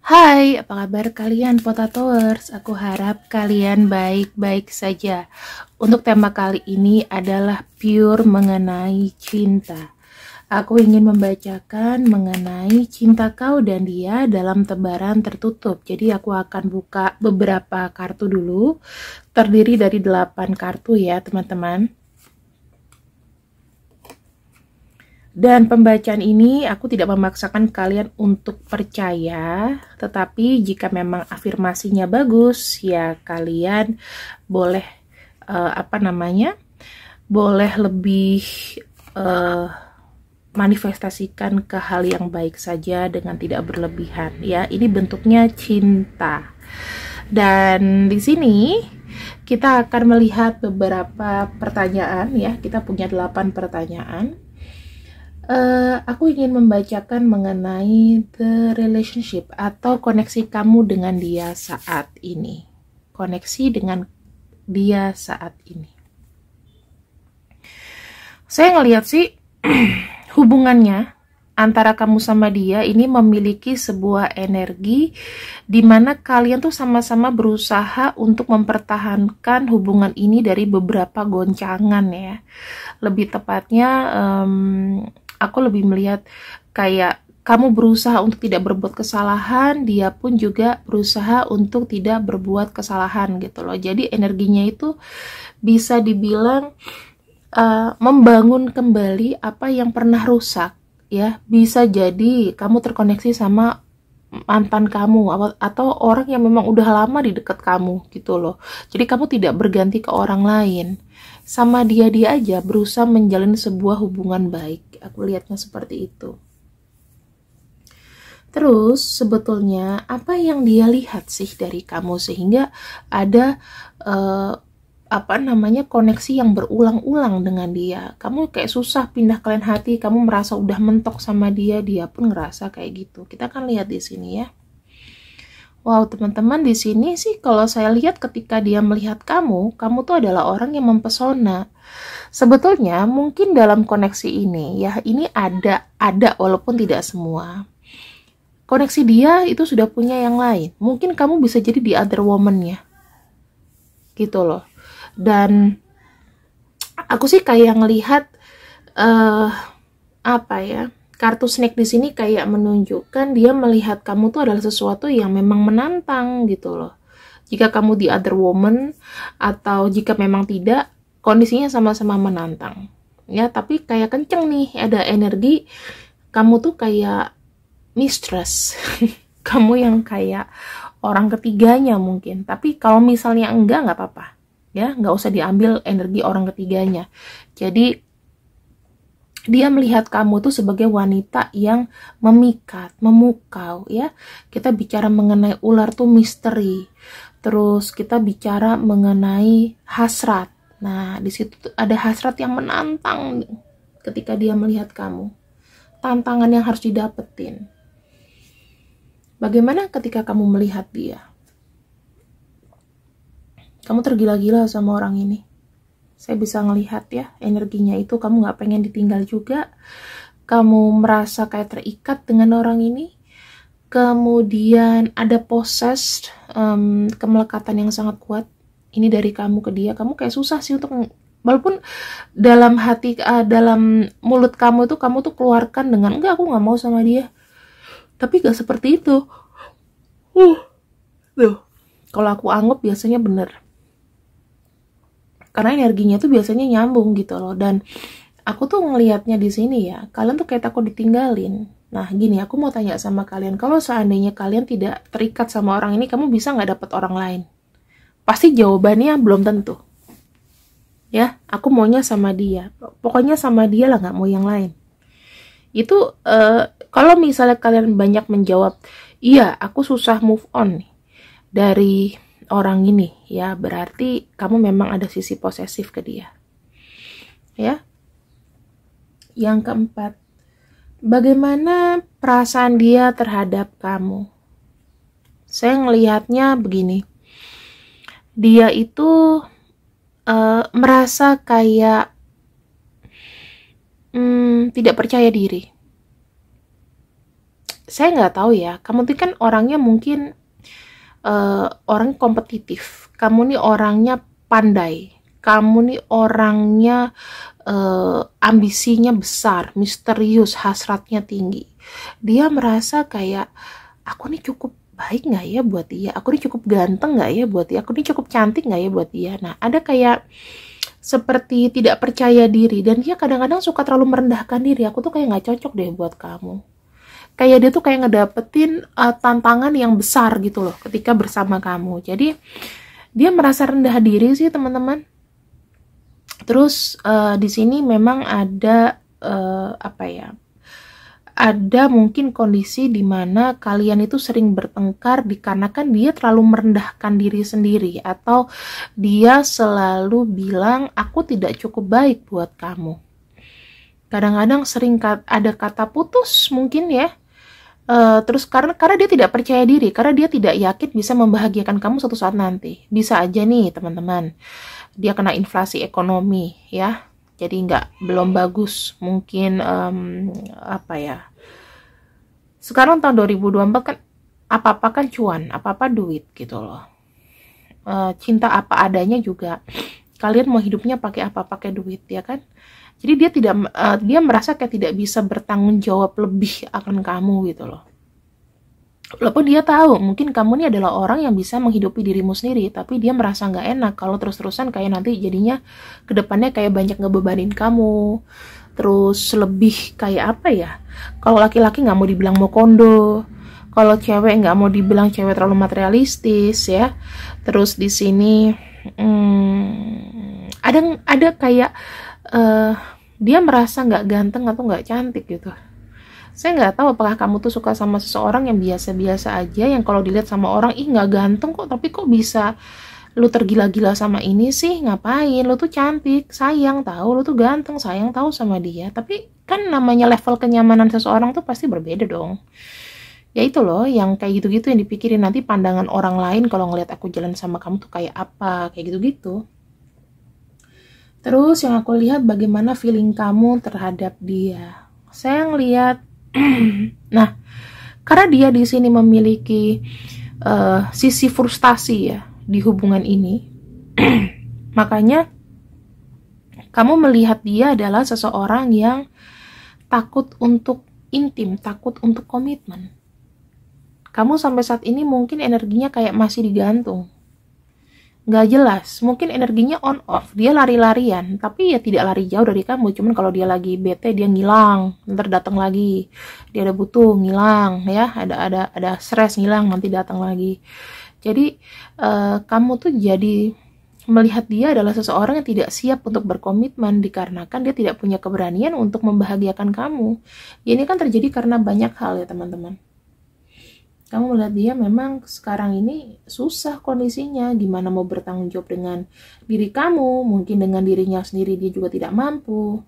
Hai, apa kabar kalian Potatoers? Aku harap kalian baik-baik saja. Untuk tema kali ini adalah pure mengenai cinta. Aku ingin membacakan mengenai cinta kau dan dia dalam tebaran tertutup. Jadi aku akan buka beberapa kartu dulu. Terdiri dari 8 kartu ya teman-teman. Dan pembacaan ini aku tidak memaksakan kalian untuk percaya, tetapi jika memang afirmasinya bagus, ya kalian boleh boleh lebih manifestasikan ke hal yang baik saja dengan tidak berlebihan. Ya, ini bentuknya cinta. Dan di sini kita akan melihat beberapa pertanyaan ya. Kita punya 8 pertanyaan. Aku ingin membacakan mengenai the relationship atau koneksi kamu dengan dia saat ini. Koneksi dengan dia saat ini. Saya ngelihat sih hubungannya antara kamu sama dia ini memiliki sebuah energi di mana kalian tuh sama-sama berusaha untuk mempertahankan hubungan ini dari beberapa goncangan ya. Lebih tepatnya aku lebih melihat kayak kamu berusaha untuk tidak berbuat kesalahan, dia pun juga berusaha untuk tidak berbuat kesalahan gitu loh. Jadi energinya itu bisa dibilang membangun kembali apa yang pernah rusak ya. Bisa jadi kamu terkoneksi sama mantan kamu atau orang yang memang udah lama di dekat kamu gitu loh. Jadi kamu tidak berganti ke orang lain. Sama dia aja berusaha menjalin sebuah hubungan baik. Aku lihatnya seperti itu. Terus sebetulnya apa yang dia lihat sih dari kamu sehingga ada koneksi yang berulang-ulang dengan dia. Kamu kayak susah pindah kalian hati, kamu merasa udah mentok sama dia, dia pun ngerasa kayak gitu. Kita akan lihat di sini ya. Wow, teman-teman, di sini sih kalau saya lihat ketika dia melihat kamu tuh adalah orang yang mempesona. Sebetulnya mungkin dalam koneksi ini ya, ini ada walaupun tidak semua. Koneksi dia itu sudah punya yang lain. Mungkin kamu bisa jadi the other woman ya. Gitu loh. Dan aku sih kayak ngelihat kartu snake di sini kayak menunjukkan dia melihat kamu tuh adalah sesuatu yang memang menantang gitu loh. Jika kamu the other woman atau jika memang tidak, kondisinya sama-sama menantang. Ya, tapi kayak kenceng nih, ada energi kamu tuh kayak mistress. Kamu yang kayak orang ketiganya mungkin. Tapi kalau misalnya enggak, nggak apa-apa. Ya, nggak usah diambil energi orang ketiganya. Jadi dia melihat kamu tuh sebagai wanita yang memikat, memukau ya. Kita bicara mengenai ular tuh misteri. Terus kita bicara mengenai hasrat. Nah, di situ tuh ada hasrat yang menantang ketika dia melihat kamu. Tantangan yang harus didapetin. Bagaimana ketika kamu melihat dia? Kamu tergila-gila sama orang ini. Saya bisa ngelihat ya, energinya itu kamu gak pengen ditinggal juga. Kamu merasa kayak terikat dengan orang ini. Kemudian ada possessed, kemelekatan yang sangat kuat. Ini dari kamu ke dia. Kamu kayak susah sih untuk, walaupun dalam hati, dalam mulut kamu tuh keluarkan dengan, enggak, aku gak mau sama dia. Tapi gak seperti itu. Tuh, kalau aku anggap biasanya bener. Karena energinya tuh biasanya nyambung gitu loh. Dan aku tuh ngelihatnya di sini ya, kalian tuh kayak takut ditinggalin. Nah gini, aku mau tanya sama kalian, kalau seandainya kalian tidak terikat sama orang ini, kamu bisa nggak dapet orang lain? Pasti jawabannya belum tentu. Ya, aku maunya sama dia. Pokoknya sama dia lah, nggak mau yang lain. Itu kalau misalnya kalian banyak menjawab, iya aku susah move on nih dari orang ini ya, berarti kamu memang ada sisi posesif ke dia ya. Yang keempat, bagaimana perasaan dia terhadap kamu? Saya ngelihatnya begini, dia itu merasa kayak tidak percaya diri. saya nggak tahu ya, kamu tuh kan orangnya mungkin orang kompetitif, kamu nih orangnya pandai, kamu nih orangnya ambisinya besar, misterius, hasratnya tinggi. Dia merasa kayak, aku nih cukup baik nggak ya buat dia, aku nih cukup ganteng nggak ya buat dia, aku nih cukup cantik nggak ya buat dia. Nah, ada kayak seperti tidak percaya diri, dan dia kadang-kadang suka terlalu merendahkan diri. Aku tuh kayak nggak cocok deh buat kamu. Kayak dia tuh kayak ngedapetin tantangan yang besar gitu loh ketika bersama kamu. Jadi dia merasa rendah diri sih, teman-teman. Terus di sini memang ada apa ya? Ada mungkin kondisi di mana kalian itu sering bertengkar dikarenakan dia terlalu merendahkan diri sendiri, atau dia selalu bilang aku tidak cukup baik buat kamu. Kadang-kadang sering ada kata putus mungkin ya. Terus karena dia tidak percaya diri, karena dia tidak yakin bisa membahagiakan kamu suatu saat nanti. Bisa aja nih teman-teman, dia kena inflasi ekonomi ya, jadi belum bagus mungkin. Apa ya, sekarang tahun 2024 kan apa-apa kan cuan, apa-apa duit gitu loh. Cinta apa adanya juga, kalian mau hidupnya pakai apa, pakai duit ya kan. Jadi dia merasa kayak tidak bisa bertanggung jawab lebih akan kamu gitu loh. Walaupun dia tahu mungkin kamu ini adalah orang yang bisa menghidupi dirimu sendiri, tapi dia merasa nggak enak kalau terus-terusan kayak nanti jadinya kedepannya kayak banyak ngebebanin kamu. Terus lebih kayak apa ya, kalau laki-laki nggak mau dibilang mau kondo, kalau cewek nggak mau dibilang cewek terlalu materialistis ya. Terus di sini ada kayak dia merasa nggak ganteng atau nggak cantik gitu. Saya nggak tahu apakah kamu tuh suka sama seseorang yang biasa-biasa aja, yang kalau dilihat sama orang, ih nggak ganteng kok, tapi kok bisa lu tergila-gila sama ini sih, ngapain, lu tuh cantik, sayang tahu, lu tuh ganteng, sayang tahu sama dia. Tapi kan namanya level kenyamanan seseorang tuh pasti berbeda dong. Ya itu loh, yang kayak gitu-gitu yang dipikirin, nanti pandangan orang lain kalau ngelihat aku jalan sama kamu tuh kayak apa, kayak gitu-gitu. Terus yang aku lihat bagaimana feeling kamu terhadap dia. Saya ngelihat, nah, karena dia di sini memiliki sisi frustasi ya di hubungan ini, makanya kamu melihat dia adalah seseorang yang takut untuk intim, takut untuk komitmen. Kamu sampai saat ini mungkin energinya kayak masih digantung. Nggak jelas, mungkin energinya on off, dia lari-larian, tapi ya tidak lari jauh dari kamu. Cuman kalau dia lagi bete dia ngilang, ntar datang lagi. Dia ada butuh ngilang ya, ada stres ngilang, nanti datang lagi. Jadi kamu tuh jadi melihat dia adalah seseorang yang tidak siap untuk berkomitmen, dikarenakan dia tidak punya keberanian untuk membahagiakan kamu. Ini kan terjadi karena banyak hal ya teman-teman. Kamu melihat dia memang sekarang ini susah kondisinya, gimana mau bertanggung jawab dengan diri kamu, mungkin dengan dirinya sendiri dia juga tidak mampu.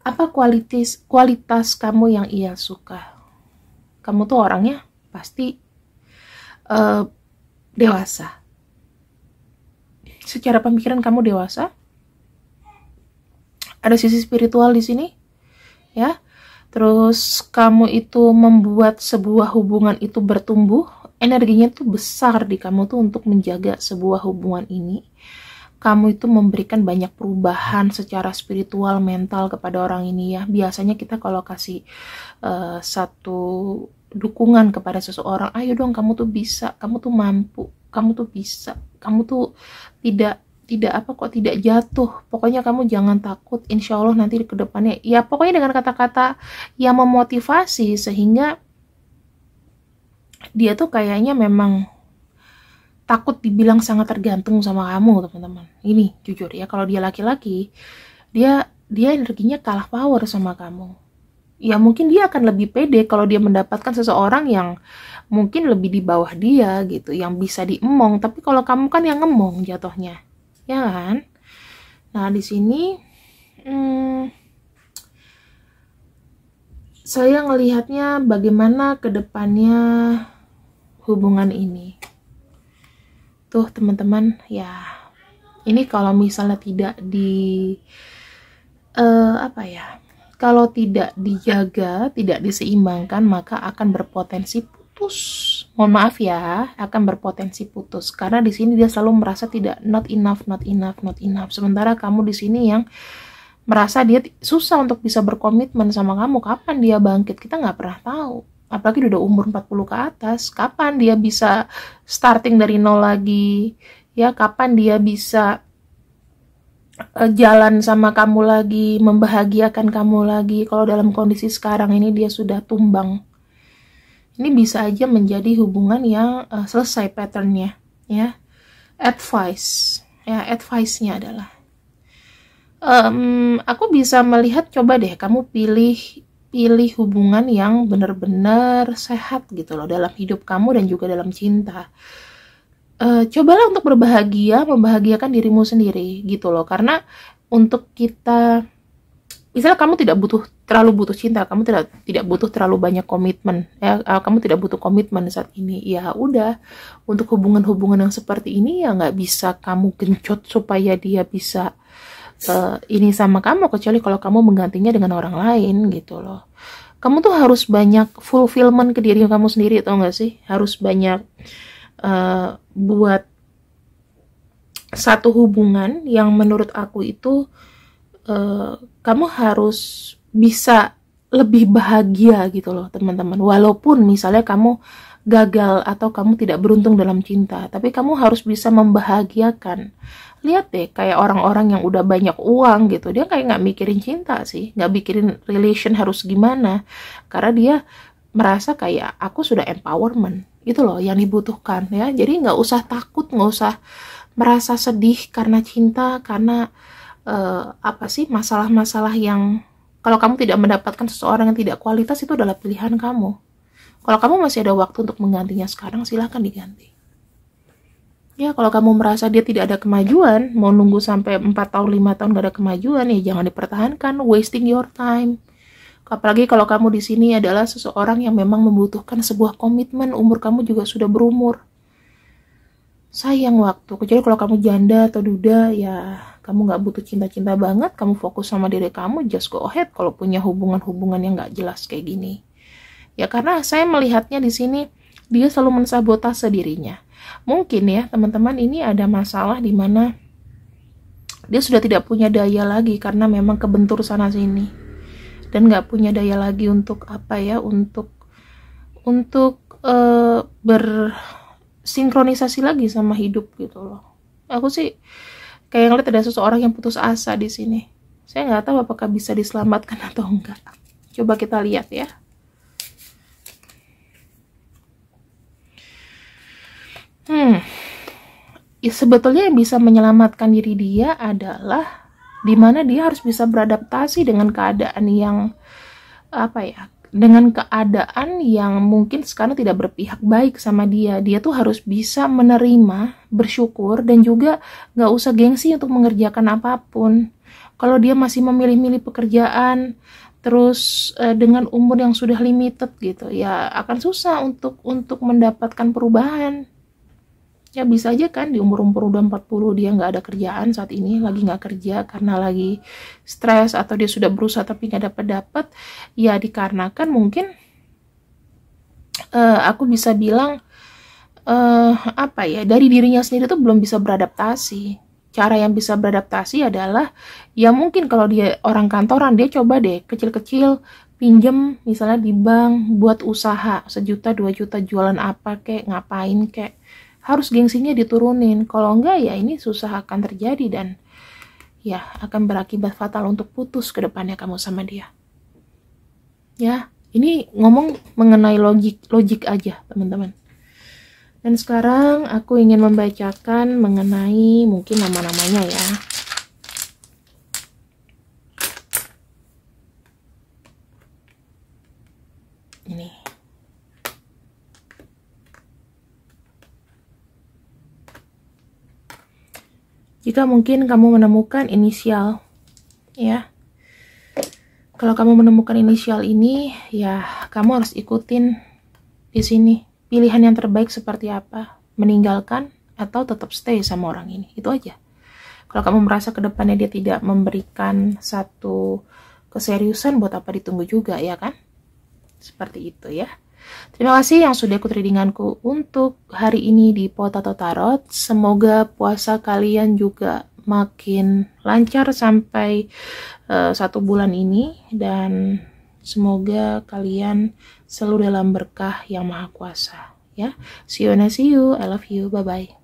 Apa kualitas kamu yang ia suka? Kamu tuh orangnya pasti dewasa. Secara pemikiran kamu dewasa. Ada sisi spiritual di sini, ya. Terus kamu itu membuat sebuah hubungan itu bertumbuh, energinya tuh besar di kamu tuh untuk menjaga sebuah hubungan ini. Kamu itu memberikan banyak perubahan secara spiritual, mental kepada orang ini ya. Biasanya kita kalau kasih satu dukungan kepada seseorang, ayo dong kamu tuh bisa, kamu tuh mampu, kamu tuh bisa, kamu tuh tidak jatuh, pokoknya kamu jangan takut, insya Allah nanti ke depannya, ya pokoknya dengan kata-kata yang memotivasi, sehingga dia tuh kayaknya memang takut dibilang sangat tergantung sama kamu teman-teman. Ini jujur ya, kalau dia laki-laki, dia energinya kalah power sama kamu. Ya mungkin dia akan lebih pede kalau dia mendapatkan seseorang yang mungkin lebih di bawah dia gitu, yang bisa diemong. Tapi kalau kamu kan yang ngemong jatuhnya, ya kan? Nah di sini saya ngelihatnya bagaimana kedepannya hubungan ini. Tuh teman-teman ya, ini kalau misalnya tidak di kalau tidak dijaga, tidak diseimbangkan, maka akan berpotensi putus. Mohon maaf ya, akan berpotensi putus. Karena di sini dia selalu merasa tidak not enough, not enough, not enough. Sementara kamu di sini yang merasa dia susah untuk bisa berkomitmen sama kamu. Kapan dia bangkit? Kita nggak pernah tahu. Apalagi udah umur 40 ke atas. Kapan dia bisa starting dari nol lagi? Ya, kapan dia bisa jalan sama kamu lagi, membahagiakan kamu lagi, kalau dalam kondisi sekarang ini dia sudah tumbang. Ini bisa aja menjadi hubungan yang selesai patternnya, ya. Advice-nya adalah, aku bisa melihat, coba deh kamu pilih hubungan yang benar-benar sehat gitu loh, dalam hidup kamu dan juga dalam cinta. Cobalah untuk membahagiakan dirimu sendiri gitu loh. Karena untuk kita, misalnya kamu tidak terlalu butuh cinta, kamu tidak butuh terlalu banyak komitmen, ya, kamu tidak butuh komitmen saat ini, ya udah. Untuk hubungan-hubungan yang seperti ini ya nggak bisa kamu genjot supaya dia bisa ini sama kamu, kecuali kalau kamu menggantinya dengan orang lain gitu loh. Kamu tuh harus banyak fulfillment ke diri kamu sendiri, tau nggak sih? Harus banyak buat satu hubungan yang menurut aku itu kamu harus bisa lebih bahagia gitu loh teman-teman. Walaupun misalnya kamu gagal atau kamu tidak beruntung dalam cinta, tapi kamu harus bisa membahagiakan. Lihat deh kayak orang-orang yang udah banyak uang gitu, dia kayak nggak mikirin cinta sih, nggak mikirin relation harus gimana, karena dia merasa kayak aku sudah empowerment. Itu loh yang dibutuhkan ya. Jadi nggak usah takut, nggak usah merasa sedih karena cinta, karena masalah-masalah yang kalau kamu tidak mendapatkan seseorang yang tidak kualitas, itu adalah pilihan kamu. Kalau kamu masih ada waktu untuk menggantinya sekarang, silahkan diganti. Ya, kalau kamu merasa dia tidak ada kemajuan, mau nunggu sampai 4 tahun, 5 tahun gak ada kemajuan, ya jangan dipertahankan, wasting your time. Apalagi kalau kamu di sini adalah seseorang yang memang membutuhkan sebuah komitmen, umur kamu juga sudah berumur. Sayang waktu, kecuali kalau kamu janda atau duda, ya kamu nggak butuh cinta-cinta banget, kamu fokus sama diri kamu, just go ahead kalau punya hubungan-hubungan yang nggak jelas kayak gini. Ya karena saya melihatnya di sini, dia selalu mensabotase dirinya. Mungkin ya teman-teman, ini ada masalah di mana dia sudah tidak punya daya lagi karena memang kebentur sana sini. Dan nggak punya daya lagi untuk bersinkronisasi lagi sama hidup gitu loh. Aku sih kayak ngeliat ada seseorang yang putus asa di sini. Saya nggak tahu apakah bisa diselamatkan atau enggak. Coba kita lihat ya. Sebetulnya yang bisa menyelamatkan diri dia adalah dimana dia harus bisa beradaptasi dengan keadaan yang dengan keadaan yang mungkin sekarang tidak berpihak baik sama dia. Dia tuh harus bisa menerima, bersyukur, dan juga gak usah gengsi untuk mengerjakan apapun. Kalau dia masih memilih-milih pekerjaan, terus dengan umur yang sudah limited gitu, ya akan susah untuk mendapatkan perubahan. Ya bisa aja kan di umur-umur udah 40 dia nggak ada kerjaan saat ini, lagi nggak kerja karena lagi stres, atau dia sudah berusaha tapi nggak dapat. Ya dikarenakan mungkin aku bisa bilang dari dirinya sendiri tuh belum bisa beradaptasi. Cara yang bisa beradaptasi adalah ya mungkin kalau dia orang kantoran, dia coba deh kecil-kecil pinjem misalnya di bank buat usaha 1 juta 2 juta, jualan apa kek, ngapain kek. Harus gengsinya diturunin. Kalau enggak ya ini susah akan terjadi dan ya akan berakibat fatal untuk putus ke depannya kamu sama dia. Ya, ini ngomong mengenai logik aja, teman-teman. Dan sekarang aku ingin membacakan mengenai mungkin nama-namanya ya. Ini. Jika mungkin kamu menemukan inisial, ya. Kalau kamu menemukan inisial ini, ya kamu harus ikutin di sini. Pilihan yang terbaik seperti apa? Meninggalkan atau tetap stay sama orang ini? Itu aja. Kalau kamu merasa ke depannya dia tidak memberikan satu keseriusan buat apa ditunggu juga, ya kan? Seperti itu ya. Terima kasih yang sudah ikut readinganku untuk hari ini di Potato Tarot. Semoga puasa kalian juga makin lancar sampai 1 bulan ini, dan semoga kalian selalu dalam berkah yang maha kuasa ya. See you, I love you, bye bye.